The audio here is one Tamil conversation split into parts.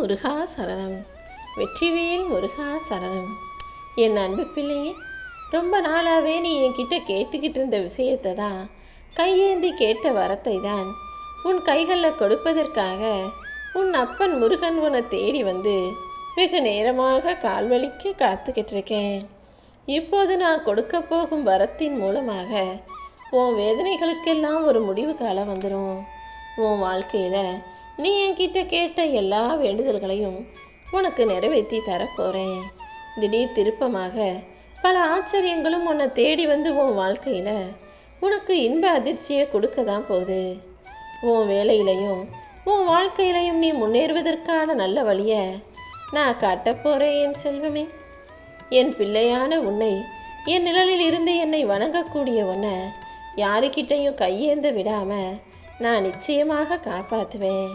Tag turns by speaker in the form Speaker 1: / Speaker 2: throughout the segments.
Speaker 1: முருகா சரணம். வெற்றிவேல் முருகா சரணம். என் அன்பு பிள்ளையே, ரொம்ப நாளாகவே நீ என்கிட்ட கேட்டுக்கிட்டு இருந்த விஷயத்தை தான், கையேந்தி கேட்ட வரத்தை தான் உன் கைகளில் கொடுப்பதற்காக உன் அப்பன் முருகன் உன்னை தேடி வந்து வெகு நேரமாக கால்வலிக்க காத்துக்கிட்டு இருக்கேன். இப்போது நான் கொடுக்க போகும் வரத்தின் மூலமாக உன் வேதனைகளுக்கெல்லாம் ஒரு முடிவு காலம் வந்துடும். உன் வாழ்க்கையில் நீ என்கிட்ட கேட்ட எல்லா வேண்டுதல்களையும் உனக்கு நிறைவேற்றி தரப்போகிறேன். திடீர் திருப்பமாக பல ஆச்சரியங்களும் உன்னை தேடி வந்து உன் வாழ்க்கையில் உனக்கு இன்ப அதிர்ச்சியை கொடுக்க தான் போகுது. உன் வேலையிலையும் உன் வாழ்க்கையிலையும் நீ முன்னேறுவதற்கான நல்ல வழியை நான் காட்டப்போகிறேன். என் செல்வமே, என் பிள்ளையான உன்னை, என் நிழலில் இருந்து என்னை வணங்கக்கூடிய உன்னை யாருக்கிட்டையும் கையேந்த விடாமல் நான் நிச்சயமாக காப்பாற்றுவேன்.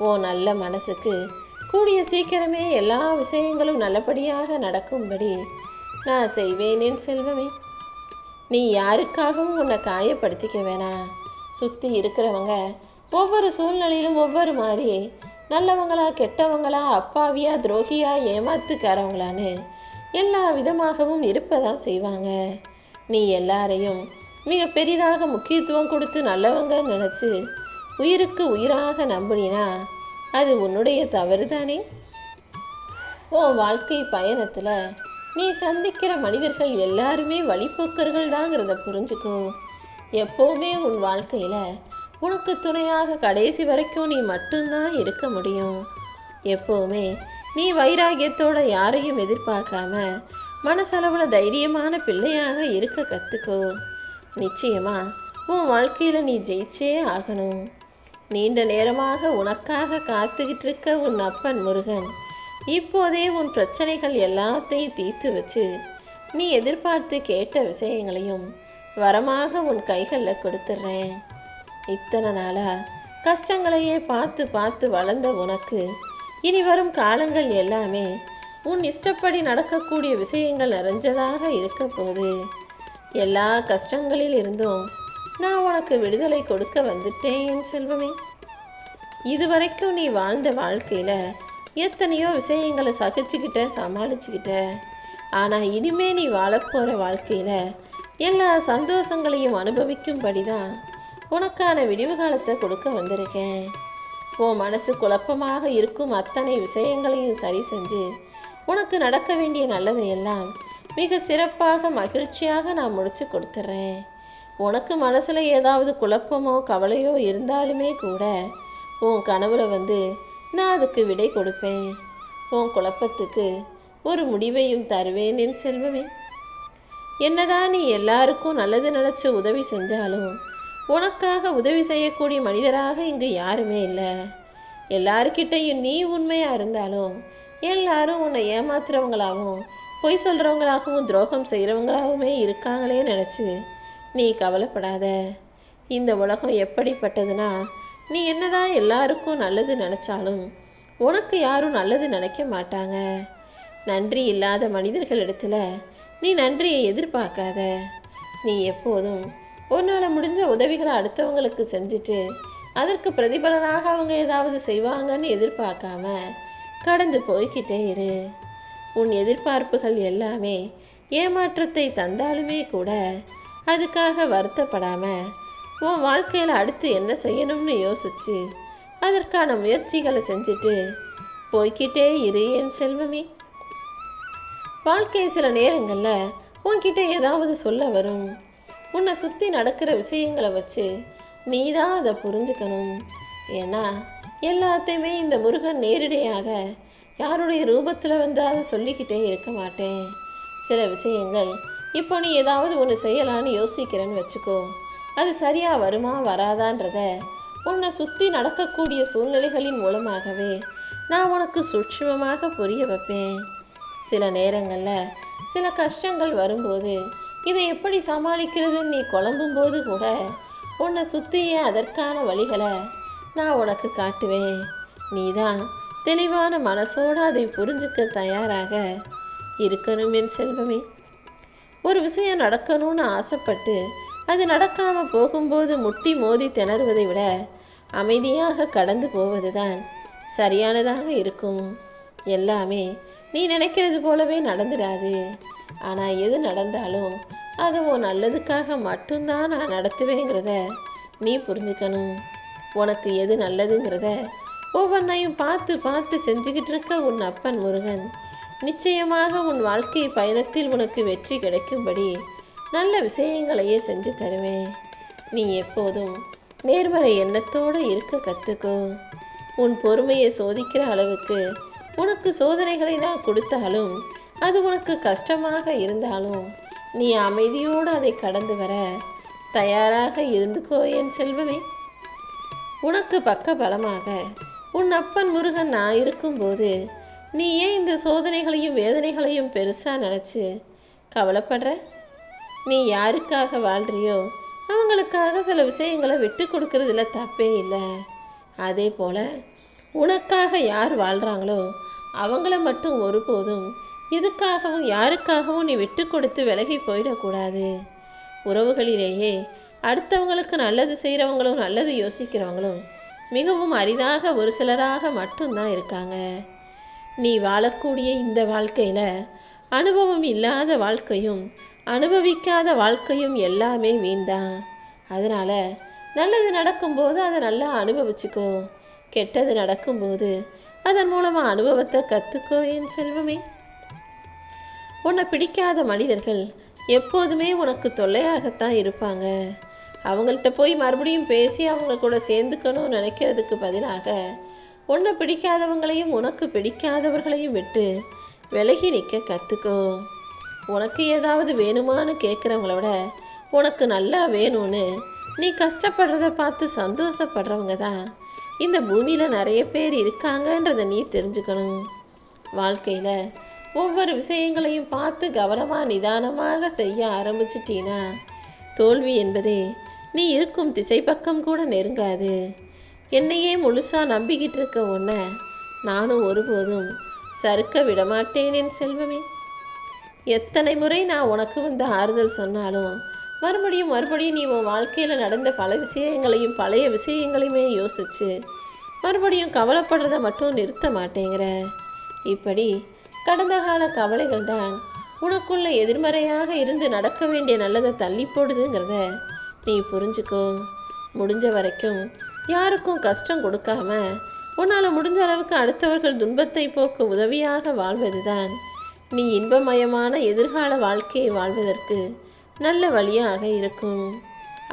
Speaker 1: உன் நல்ல மனசுக்கு கூடிய சீக்கிரமே எல்லா விஷயங்களும் நல்லபடியாக நடக்கும்படி நான் செய்வேன். என் செல்வமே, நீ யாருக்காகவும் உன்னை காயப்படுத்திக்க வேணாம். சுற்றி இருக்கிறவங்க ஒவ்வொரு சூழ்நிலையிலும் ஒவ்வொரு மாதிரி நல்லவங்களா கெட்டவங்களா அப்பாவியா துரோகியா ஏமாத்துக்காரவங்களான்னு எல்லா விதமாகவும் இருப்பதான் செய்வாங்க. நீ எல்லாரையும் மிக பெரிதாக முக்கியத்துவம் கொடுத்து நல்லவங்க நினச்சி உயிருக்கு உயிராக நம்பினா அது உன்னுடைய தவறு தானே. உன் வாழ்க்கை பயணத்தில் நீ சந்திக்கிற மனிதர்கள் எல்லாருமே வழிபோக்கர்கள் தாங்கிறத புரிஞ்சுக்கும். எப்போவுமே உன் வாழ்க்கையில் உனக்கு துணையாக கடைசி வரைக்கும் நீ மட்டும்தான் இருக்க முடியும். எப்போவுமே நீ வைராகியத்தோட யாரையும் எதிர்பார்க்காம மனசளவில் தைரியமான பிள்ளையாக இருக்க கற்றுக்கோ. நிச்சயமா உன் வாழ்க்கையில் நீ ஜெயிச்சே ஆகணும். நீண்ட நேரமாக உனக்காக காத்துக்கிட்டு இருக்க உன் அப்பன் முருகன் இப்போதே உன் பிரச்சனைகள் எல்லாத்தையும் தீர்த்து வச்சு நீ எதிர்பார்த்து கேட்ட விஷயங்களையும் வரமாக உன் கைகளில் கொடுத்துட்றேன். இத்தனை நாளாக கஷ்டங்களையே பார்த்து பார்த்து வளர்ந்த உனக்கு இனி வரும் காலங்கள் எல்லாமே உன் இஷ்டப்படி நடக்கக்கூடிய விஷயங்கள் நிறைஞ்சதாக இருக்க போகுது. எல்லா கஷ்டங்களில் இருந்தும் நான் உனக்கு விடுதலை கொடுக்க வந்துட்டேன். என் செல்வமே, இதுவரைக்கும் நீ வாழ்ந்த வாழ்க்கையில் எத்தனையோ விஷயங்களை சகிச்சுக்கிட்ட சமாளிச்சுக்கிட்ட. ஆனால் இனிமே நீ வாழப்போகிற வாழ்க்கையில் எல்லா சந்தோஷங்களையும் அனுபவிக்கும்படி தான் உனக்கான விடிவு காலத்தை கொடுக்க வந்திருக்கேன். உன் மனசு குழப்பமாக இருக்கும் அத்தனை விஷயங்களையும் சரி செஞ்சு உனக்கு நடக்க வேண்டிய நல்லதையெல்லாம் மிக சிறப்பாக மகிழ்ச்சியாக நான் முடிச்சு கொடுத்துட்றேன். உனக்கு மனசில் ஏதாவது குழப்பமோ கவலையோ இருந்தாலுமே கூட உன் கனவுல வந்து நான் அதுக்கு விடை கொடுப்பேன். உன் குழப்பத்துக்கு ஒரு முடிவையும் தருவேன். என் செல்வமே, என்னதான் நீ எல்லாருக்கும் நல்லது நினச்சி உதவி செஞ்சாலும் உனக்காக உதவி செய்யக்கூடிய மனிதராக இங்கு யாருமே இல்லை. எல்லாருக்கிட்டையும் நீ உண்மையாக இருந்தாலும் எல்லாரும் உன்னை ஏமாத்துறவங்களாகவும் பொய் சொல்கிறவங்களாகவும் துரோகம் செய்கிறவங்களாகவுமே இருக்காங்களே நினச்சி நீ கவலைப்படாத. இந்த உலகம் எப்படிப்பட்டதுன்னா, நீ என்னதான் எல்லாருக்கும் நல்லது நினச்சாலும் உனக்கு யாரும் நல்லது நினைக்க மாட்டாங்க. நன்றி இல்லாத மனிதர்களிடத்துல நீ நன்றியை எதிர்பார்க்காத. நீ எப்போதும் உன்னால் முடிஞ்ச உதவிகளை அடுத்தவங்களுக்கு செஞ்சுட்டு அதற்கு பிரதிபலனாக அவங்க ஏதாவது செய்வாங்கன்னு எதிர்பார்க்காம கடந்து போய்கிட்டே இரு. உன் எதிர்பார்ப்புகள் எல்லாமே ஏமாற்றத்தை தந்தாலுமே கூட அதுக்காக வருத்தப்படாமல் உன் வாழ்க்கையில் அடுத்து என்ன செய்யணும்னு யோசிச்சு அதற்கான முயற்சிகளை செஞ்சுட்டு போய்கிட்டே இரு. என் செல்வமே, வாழ்க்கை சில நேரங்களில் உன்கிட்ட ஏதாவது சொல்ல வரும். உன்னை சுற்றி நடக்கிற விஷயங்களை வச்சு நீ தான் அதை புரிஞ்சுக்கணும். ஏன்னா எல்லாத்தையுமே இந்த முருகன் நேரடியாக யாருடைய ரூபத்தில் வந்து அதை சொல்லிக்கிட்டே இருக்க மாட்டேன். சில விஷயங்கள் இப்போ நீ ஏதாவது ஒன்று செய்யலான்னு யோசிக்கிறேன்னு வச்சுக்கோ, அது சரியாக வருமா வராதான்றத உன்னை சுற்றி நடக்கக்கூடிய சூழ்நிலைகளின் மூலமாகவே நான் உனக்கு சூட்சுமமாக புரிய வைப்பேன். சில நேரங்களில் சில கஷ்டங்கள் வரும்போது இதை எப்படி சமாளிக்கிறதுன்னு நீ குழம்பும்போது கூட உன்னை சுற்றியே அதற்கான வழிகளை நான் உனக்கு காட்டுவேன். நீ தான் தெளிவான மனசோடு அதை புரிஞ்சுக்க தயாராக இருக்கணும். என் செல்வமே, ஒரு விஷயம் நடக்கணும்னு ஆசைப்பட்டு அது நடக்காமல் போகும்போது முட்டி மோதி திணறுவதை விட அமைதியாக கடந்து போவதுதான் சரியானதாக இருக்கும். எல்லாமே நீ நினைக்கிறது போலவே நடந்துடாது. ஆனால் எது நடந்தாலும் அது உன் நல்லதுக்காக மட்டும்தான் நான் நடத்துவேங்கிறத நீ புரிஞ்சுக்கணும். உனக்கு எது நல்லதுங்கிறத ஒவ்வொன்றையும் பார்த்து பார்த்து செஞ்சுக்கிட்டு இருக்க உன் அப்பன் முருகன் நிச்சயமாக உன் வாழ்க்கை பயணத்தில் உனக்கு வெற்றி கிடைக்கும்படி நல்ல விஷயங்களையே செஞ்சு தருவேன். நீ எப்போதும் நேர்மறை எண்ணத்தோடு இருக்க கற்றுக்கோ. உன் பொறுமையை சோதிக்கிற அளவுக்கு உனக்கு சோதனைகளை நான் கொடுத்தாலும், அது உனக்கு கஷ்டமாக இருந்தாலும் நீ அமைதியோடு அதை கடந்து வர தயாராக இருந்துக்கோ என் செல்வமே. உனக்கு பக்க பலமாக உன் அப்பன் முருகன் நான் இருக்கும்போது நீ ஏன் இந்த சோதனைகளையும் வேதனைகளையும் பெருசாக நினச்சி கவலைப்படுற? நீ யாருக்காக வாழ்றியோ அவங்களுக்காக சில விஷயங்களை விட்டு கொடுக்கறதுல தப்பே இல்லை. அதே போல் உனக்காக யார் வாழ்கிறாங்களோ அவங்கள மட்டும் ஒருபோதும் எதுக்காகவும் யாருக்காகவும் நீ விட்டு கொடுத்து விலகி போயிடக்கூடாது. உறவுகளிலேயே அடுத்தவங்களுக்கு நல்லது செய்கிறவங்களும் நல்லது யோசிக்கிறவங்களும் மிகவும் அரிதாக ஒரு சிலராக மட்டும்தான் இருக்காங்க. நீ வாழக்கூடிய இந்த வாழ்க்கையில் அனுபவம் இல்லாத வாழ்க்கையும் அனுபவிக்காத வாழ்க்கையும் எல்லாமே வீண்தான். அதனால் நல்லது நடக்கும்போது அதை நல்லா அனுபவிச்சுக்கோ, கெட்டது நடக்கும்போது அதன் மூலமாக அனுபவத்தை கற்றுக்கோ என் செல்வமே. உன்னை பிடிக்காத மனிதர்கள் எப்போதுமே உனக்கு தொல்லையாகத்தான் இருப்பாங்க. அவங்கள்ட்ட போய் மறுபடியும் பேசி அவங்க கூட சேர்ந்துக்கணும்னு நினைக்கிறதுக்கு பதிலாக உன்னை பிடிக்காதவங்களையும் உனக்கு பிடிக்காதவர்களையும் விட்டு விலகி நிற்க கற்றுக்கோ. உனக்கு ஏதாவது வேணுமான்னு கேட்குறவங்கள உனக்கு நல்லா வேணும்னு நீ கஷ்டப்படுறத பார்த்து சந்தோஷப்படுறவங்க தான் இந்த பூமியில் நிறைய பேர் இருக்காங்கன்றதை நீ தெரிஞ்சுக்கணும். வாழ்க்கையில் ஒவ்வொரு விஷயங்களையும் பார்த்து கவனமாக நிதானமாக செய்ய ஆரம்பிச்சிட்டீன்னா தோல்வி என்பதே நீ இருக்கும் திசை பக்கம் கூட நெருங்காது. என்னையே முழுசாக நம்பிக்கிட்டு இருக்க உன்னை நானும் ஒருபோதும் சறுக்க விடமாட்டேன் என் செல்வமே. எத்தனை முறை நான் உனக்கு வந்து ஆறுதல் சொன்னாலும் மறுபடியும் நீ உன் வாழ்க்கையில் நடந்த பல விஷயங்களையும் பழைய விஷயங்களையுமே யோசிச்சு மறுபடியும் கவலைப்படுறத மட்டும் நிறுத்த மாட்டேங்கிற. இப்படி கடந்த கால கவலைகள் தான் உனக்குள்ள எதிர்மறையாக இருந்து நடக்க வேண்டிய நல்லதை தள்ளி போடுதுங்கிறத நீ புரிஞ்சுக்கோ. முடிஞ்ச வரைக்கும் யாருக்கும் கஷ்டம் கொடுக்காம உன்னால் முடிஞ்ச அளவுக்கு அடுத்தவர்கள் துன்பத்தை போக்க உதவியாக வாழ்வதுதான் நீ இன்பமயமான எதிர்கால வாழ்க்கையை வாழ்வதற்கு நல்ல வழியாக இருக்கும்.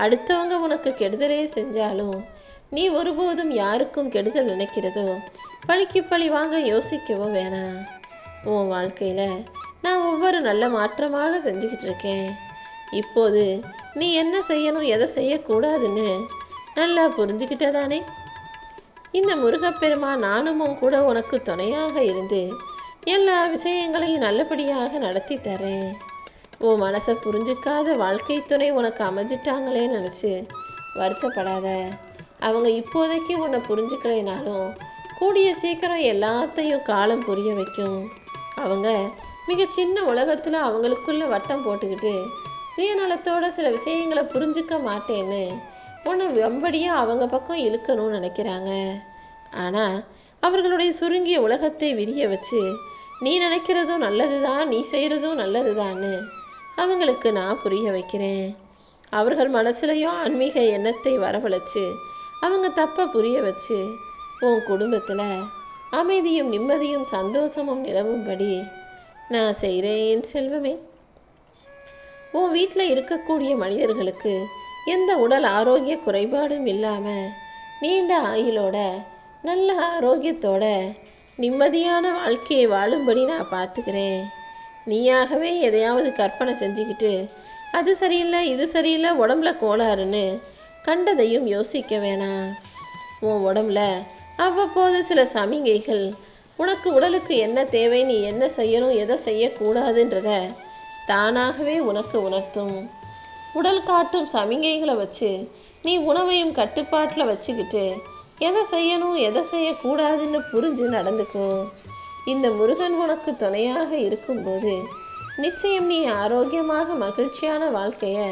Speaker 1: அடுத்தவங்க உனக்கு கெடுதலே செஞ்சாலும் நீ ஒருபோதும் யாருக்கும் கெடுதல் நினைக்கிறதோ பழிக்கு பழி வாங்க யோசிக்கவோ வேணாம். உன் வாழ்க்கையில் நான் ஒவ்வொரு நல்ல மாற்றமாக செஞ்சுக்கிட்டு இருக்கேன். இப்போது நீ என்ன செய்யணும் எதை செய்யக்கூடாதுன்னு நல்லா புரிஞ்சுக்கிட்டதானே? இந்த முருகப்பெருமான் நானும் கூட உனக்கு துணையாக இருந்து எல்லா விஷயங்களையும் நல்லபடியாக நடத்தி தரேன். உன் மனசை புரிஞ்சிக்காத வாழ்க்கை துணை உனக்கு அமைஞ்சிட்டாங்களே நினச்சி வருத்தப்படாத. அவங்க இப்போதைக்கு உன்னை புரிஞ்சுக்கலைனாலும் கூடிய சீக்கிரம் எல்லாத்தையும் காலம் புரிய வைக்கும். அவங்க மிக சின்ன உலகத்தில் அவங்களுக்குள்ள வட்டம் போட்டுக்கிட்டு சுயநலத்தோட சில விஷயங்களை புரிஞ்சிக்க மாட்டேன்னு உன்னை வெம்படியாக அவங்க பக்கம் இழுக்கணும்னு நினைக்கிறாங்க. ஆனால் அவர்களுடைய சுருங்கிய உலகத்தை விரிய வச்சு நீ நினைக்கிறதும் நல்லதுதான், நீ செய்கிறதும் நல்லதுதான்னு அவங்களுக்கு நான் புரிய வைக்கிறேன். அவர்கள் மனசுலையும் ஆன்மீக எண்ணத்தை வரவழைச்சு அவங்க தப்பை புரிய வச்சு உன் குடும்பத்தில் அமைதியும் நிம்மதியும் சந்தோஷமும் நிலவும்படி நான் செய்கிறேன் செல்வமே. உன் வீட்டில் இருக்கக்கூடிய மனிதர்களுக்கு எந்த உடல் ஆரோக்கிய குறைபாடும் இல்லாமல் நீண்ட ஆயுளோட நல்ல ஆரோக்கியத்தோட நிம்மதியான வாழ்க்கையை வாழும்படி நான் பார்த்துக்கிறேன். நீயாகவே எதையாவது கற்பனை செஞ்சுக்கிட்டு அது சரியில்லை இது சரியில்லை உடம்புல கோளாறுன்னு கண்டதையும் யோசிக்க வேணாம். உன் உடம்புல அவ்வப்போது சில சமிகைகள் உனக்கு உடலுக்கு என்ன தேவை, நீ என்ன செய்யணும் எதை செய்யக்கூடாதுன்றத தானாகவே உனக்கு உணர்த்தும். உடல் காட்டும் சமிகைகளை வச்சு நீ உணவையும் கட்டுப்பாட்டில் வச்சுக்கிட்டு எதை செய்யணும் எதை செய்யக்கூடாதுன்னு புரிஞ்சு நடந்துக்கோ. இந்த முருகன் உனக்கு துணையாக இருக்கும்போது நிச்சயம் நீ ஆரோக்கியமாக மகிழ்ச்சியான வாழ்க்கையை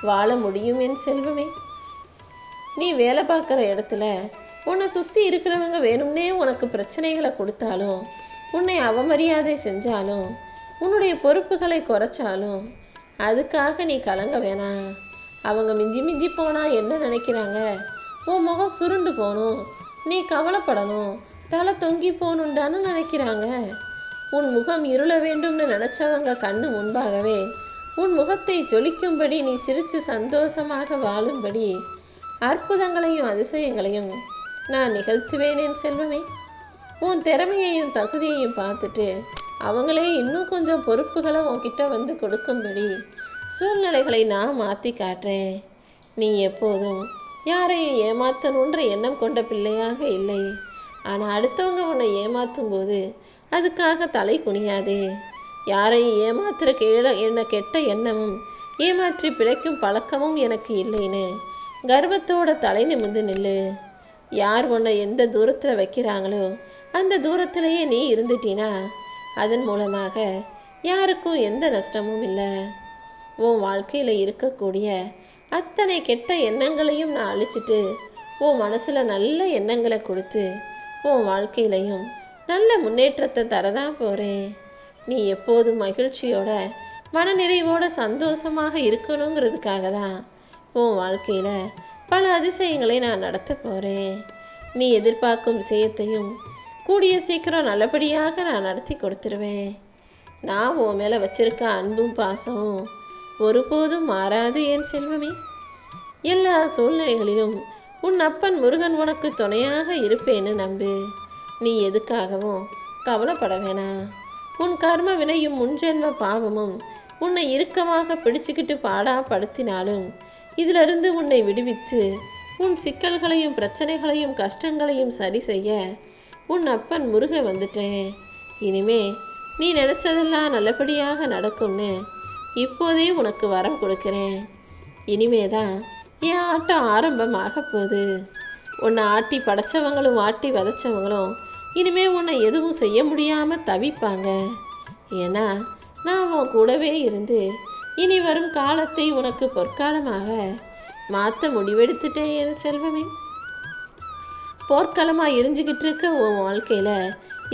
Speaker 1: வாழ முடியும் என் செல்வமே. நீ வேலை பார்க்குற இடத்துல உன்னை சுற்றி இருக்கிறவங்க வேணும்னே உனக்கு பிரச்சனைகளை கொடுத்தாலும், உன்னை அவமரியாதை செஞ்சாலும், உன்னுடைய பொறுப்புகளை குறைச்சாலும் அதுக்காக நீ கலங்க வேணாம். அவங்க மிஞ்சி மிஞ்சி போனால் என்ன நினைக்கிறாங்க? உன் முகம் சுருண்டு போகணும், நீ கவலைப்படணும், தலை தொங்கி போகணும் தானே நினைக்கிறாங்க. உன் முகம் இருள வேண்டும்னு நினச்சவங்க கண்ணு முன்பாகவே உன் முகத்தை ஜொலிக்கும்படி நீ சிரித்து சந்தோஷமாக வாழும்படி அற்புதங்களையும் அதிசயங்களையும் நான் நிகழ்த்துவேன் என் செல்வமே. உன் திறமையையும் தகுதியையும் பார்த்துட்டு அவங்களே இன்னும் கொஞ்சம் பொறுப்புகளை உன்கிட்ட வந்து கொடுக்கும்படி சூழ்நிலைகளை நான் மாற்றி காட்டுறேன். நீ எப்போதும் யாரையும் ஏமாற்றணுன்ற எண்ணம் கொண்ட பிள்ளையாக இல்லை. ஆனால் அடுத்தவங்க உன்னை ஏமாற்றும் போது அதுக்காக தலை குனியாதே. யாரையும் ஏமாத்துற என்ன கெட்ட எண்ணமும் ஏமாற்றி பிழைக்கும் பழக்கமும் எனக்கு இல்லைன்னு கர்வத்தோட தலை நிமிர்ந்து நில்லு. யார் உன்னை எந்த தூரத்தில் வைக்கிறாங்களோ அந்த தூரத்திலேயே நீ இருந்துட்டினா அதன் மூலமாக யாருக்கும் எந்த நஷ்டமும் இல்லை. உன் வாழ்க்கையில் இருக்கக்கூடிய அத்தனை கெட்ட எண்ணங்களையும் நான் அழிச்சிட்டு உன் மனசில் நல்ல எண்ணங்களை கொடுத்து உன் வாழ்க்கையிலையும் நல்ல முன்னேற்றத்தை தரதான் போகிறேன். நீ எப்போதும் மகிழ்ச்சியோட மனநிறைவோட சந்தோஷமாக இருக்கணுங்கிறதுக்காக தான் உன் வாழ்க்கையில் பல அதிசயங்களை நான் நடத்த போகிறேன். நீ எதிர்பார்க்கும் விஷயத்தையும் கூடிய சீக்கிரம் நல்லபடியாக நான் நடத்தி கொடுத்துருவேன். நான் உன் மேலே வச்சிருக்க அன்பும் பாசமும் ஒருபோதும் மாறாது என் செல்வமே. எல்லா சூழ்நிலைகளிலும் உன் அப்பன் முருகன் உனக்கு துணையாக இருப்பேன்னு நம்பு. நீ எதுக்காகவும் கவலைப்பட வேணாம். உன் கர்ம வினையும் முன்ஜென்ம பாவமும் உன்னை இறுக்கமாக பிடிச்சுக்கிட்டு பாடாப்படுத்தினாலும் இதிலிருந்து உன்னை விடுவித்து உன் சிக்கல்களையும் பிரச்சனைகளையும் கஷ்டங்களையும் சரி செய்ய உன் அப்பன் முருக வந்துட்டேன். இனிமே நீ நினைச்சதெல்லாம் நல்லபடியாக நடக்கும்னு இப்போதே உனக்கு வரம் கொடுக்கிறேன். இனிமேதான் என் ஆட்டம் ஆரம்பமாக போகுது. உன்னை ஆட்டி படைச்சவங்களும் ஆட்டி விதைச்சவங்களும் இனிமே உன்னை எதுவும் செய்ய முடியாமல் தவிப்பாங்க. ஏன்னா நான் உன் கூடவே இருந்து இனி வரும் காலத்தை உனக்கு பொற்காலமாக மாற்ற முடிவெடுத்துட்டேன் என் செல்வமே. போர்க்களமாக எரிஞ்சுக்கிட்டு இருக்க உன் வாழ்க்கையில்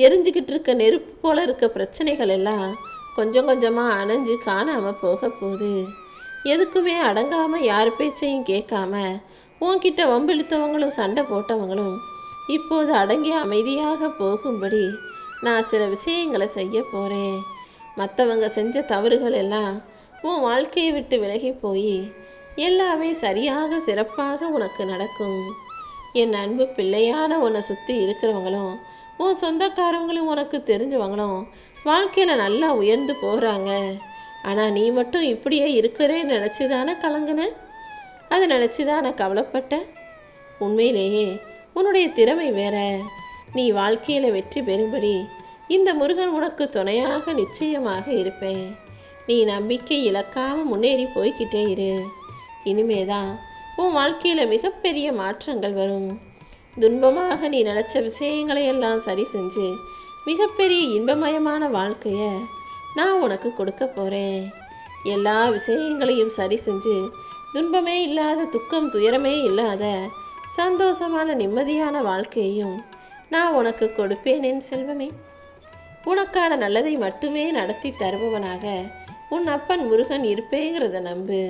Speaker 1: எரிஞ்சுக்கிட்டு இருக்க நெருப்பு போல இருக்க பிரச்சனைகள் எல்லாம் கொஞ்சம் கொஞ்சமாக அணைஞ்சு காணாமல் போக போகுது. எதுக்குமே அடங்காமல் யார் பேச்சையும் கேட்காம உன்கிட்ட வம்பிழுத்தவங்களும் சண்டை போட்டவங்களும் இப்போது அடங்கி அமைதியாக போகும்படி நான் சில விஷயங்களை செய்ய போகிறேன். மற்றவங்க செஞ்ச தவறுகள் எல்லாம் உன் வாழ்க்கையை விட்டு விலகி போய் எல்லாமே சரியாக சிறப்பாக உனக்கு நடக்கும். என் அன்பு பிள்ளையான உன்னை சுற்றி இருக்கிறவங்களும் உன் சொந்தக்காரங்களும் உனக்கு தெரிஞ்சவங்களும் வாழ்க்கையில் நல்லா உயர்ந்து போகிறாங்க. ஆனால் நீ மட்டும் இப்படியே இருக்கிறேன்னு நினச்சிதானே கலங்கின, அதை நினச்சிதானே கவலைப்பட்ட. உண்மையிலேயே உன்னுடைய திறமை வேற. நீ வாழ்க்கையில் வெற்றி பெறும்படி இந்த முருகன் உனக்கு துணையாக நிச்சயமாக இருப்பேன். நீ நம்பிக்கை இழக்காமல் முன்னேறி போய்கிட்டே இரு. இனிமேதான் உன் வாழ்க்கையில் மிகப்பெரிய மாற்றங்கள் வரும். துன்பமாக நீ நினச்ச விஷயங்களை எல்லாம் சரி செஞ்சு மிகப்பெரிய இன்பமயமான வாழ்க்கையை நான் உனக்கு கொடுக்க போகிறேன். எல்லா விஷயங்களையும் சரி செஞ்சு துன்பமே இல்லாத துக்கம் துயரமே இல்லாத சந்தோஷமான நிம்மதியான வாழ்க்கையையும் நான் உனக்கு கொடுப்பேன் என் செல்வமே. உனக்கான நல்லதை மட்டுமே நடத்தி தருபவனாக உன் அப்பன் முருகன் இருப்பேங்கிறத நம்பு.